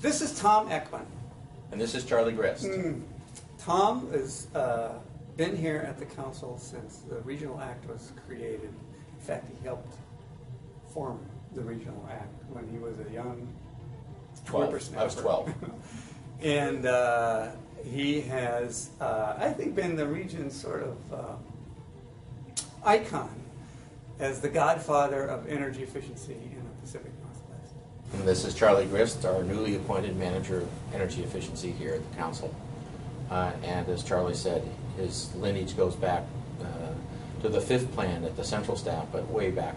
This is Tom Eckman. And this is Charlie Grist. Tom has been here at the council since the Regional Act was created. In fact, he helped form the Regional Act when he was a young 12. whippersnapper. I was 12. And he has, I think, been the region's sort of icon as the godfather of energy efficiency in the Pacific Northwest. And this is Charlie Grist, our newly appointed manager of energy efficiency here at the council. And as Charlie said, his lineage goes back to the 5th plan at the central staff, but way back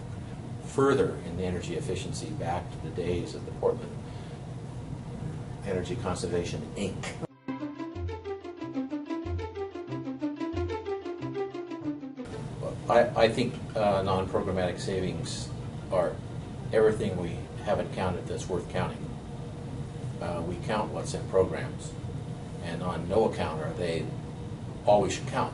further in the energy efficiency, back to the days of the Portland Energy Conservation, Inc. I think non-programmatic savings are everything we haven't counted that's worth counting. We count what's in programs, and on no account are they all we should count.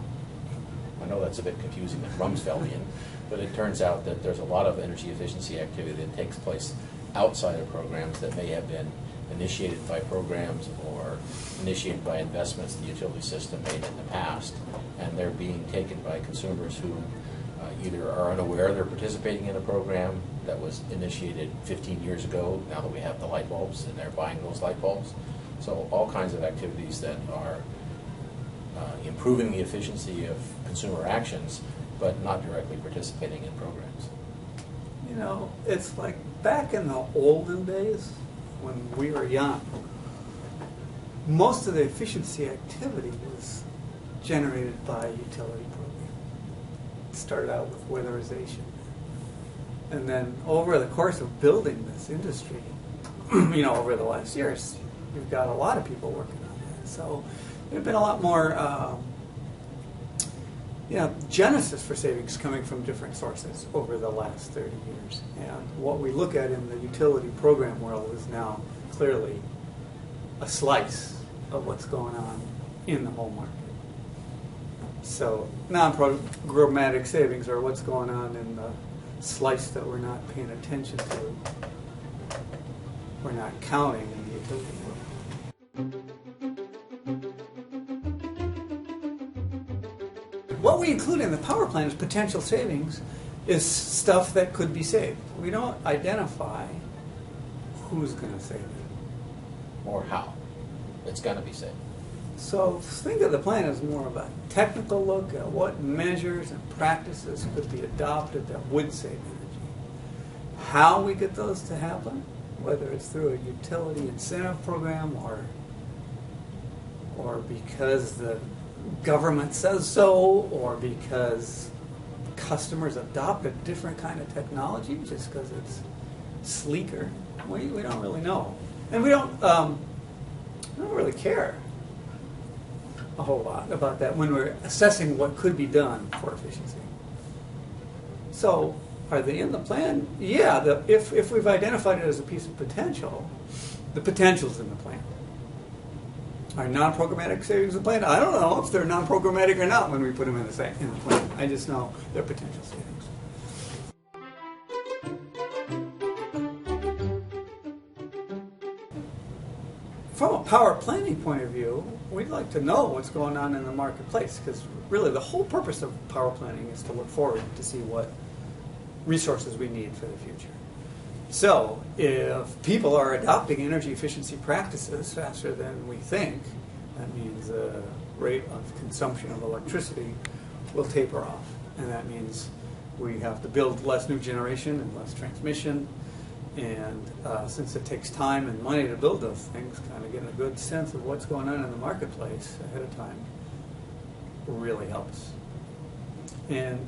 I know that's a bit confusing and Rumsfeldian, but it turns out that there's a lot of energy efficiency activity that takes place outside of programs that may have been initiated by programs or initiated by investments the utility system made in the past, and they're being taken by consumers who either are unaware they're participating in a program that was initiated 15 years ago, now that we have the light bulbs, and they're buying those light bulbs. So all kinds of activities that are improving the efficiency of consumer actions, but not directly participating in programs. You know, it's like back in the olden days when we were young, most of the efficiency activity was generated by utility programs. It started out with weatherization. And then over the course of building this industry, you know, over the last years, you've got a lot of people working on that. So there's been a lot more genesis for savings coming from different sources over the last 30 years. And what we look at in the utility program world is now clearly a slice of what's going on in the whole market. So non-programmatic savings are what's going on in the slice that we're not paying attention to, we're not counting in the utility world. What we include in the power plan as potential savings is stuff that could be saved. We don't identify who's going to save it. Or how. It's going to be saved. So think of the plan as more of a technical look at what measures and practices could be adopted that would save energy. How we get those to happen, whether it's through a utility incentive program or because the government says so, or because customers adopt a different kind of technology just because it's sleeker, we don't really know. And we don't really care a whole lot about that when we're assessing what could be done for efficiency. So, are they in the plan? Yeah, if we've identified it as a piece of potential, the potential's in the plan. Are non-programmatic savings in the plan? I don't know if they're non-programmatic or not when we put them in the plan. I just know they're potential savings. From a power planning point of view, we'd like to know what's going on in the marketplace, because really the whole purpose of power planning is to look forward to see what resources we need for the future. So if people are adopting energy efficiency practices faster than we think, that means the rate of consumption of electricity will taper off. And that means we have to build less new generation and less transmission. And since it takes time and money to build those things, kind of getting a good sense of what's going on in the marketplace ahead of time really helps. And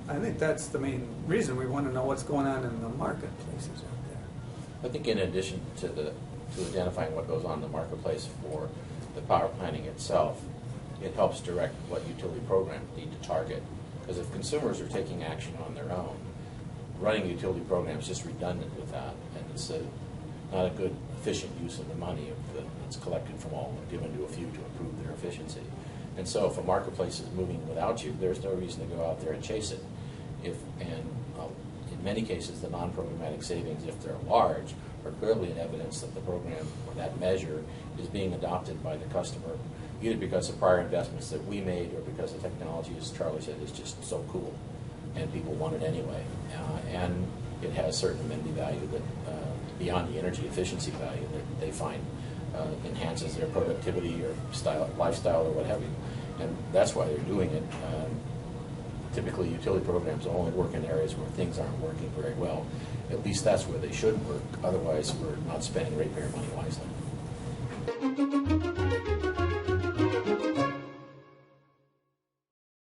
I think that's the main reason we want to know what's going on in the marketplaces out there. I think in addition to identifying what goes on in the marketplace for the power planning itself, it helps direct what utility programs need to target. Because if consumers are taking action on their own, running a utility program is just redundant with that, and it's not a good, efficient use of the money that's collected from all and given to a few to improve their efficiency. And so if a marketplace is moving without you, there's no reason to go out there and chase it. many cases, the non-programmatic savings, if they're large, are clearly an evidence that the program or that measure is being adopted by the customer, either because of prior investments that we made or because the technology, as Charlie said, is just so cool and people want it anyway. And it has certain amenity value that, beyond the energy efficiency value, that they find enhances their productivity or lifestyle or what have you. And that's why they're doing it. Typically, utility programs only work in areas where things aren't working very well. At least that's where they should work. Otherwise, we're not spending ratepayer money wisely.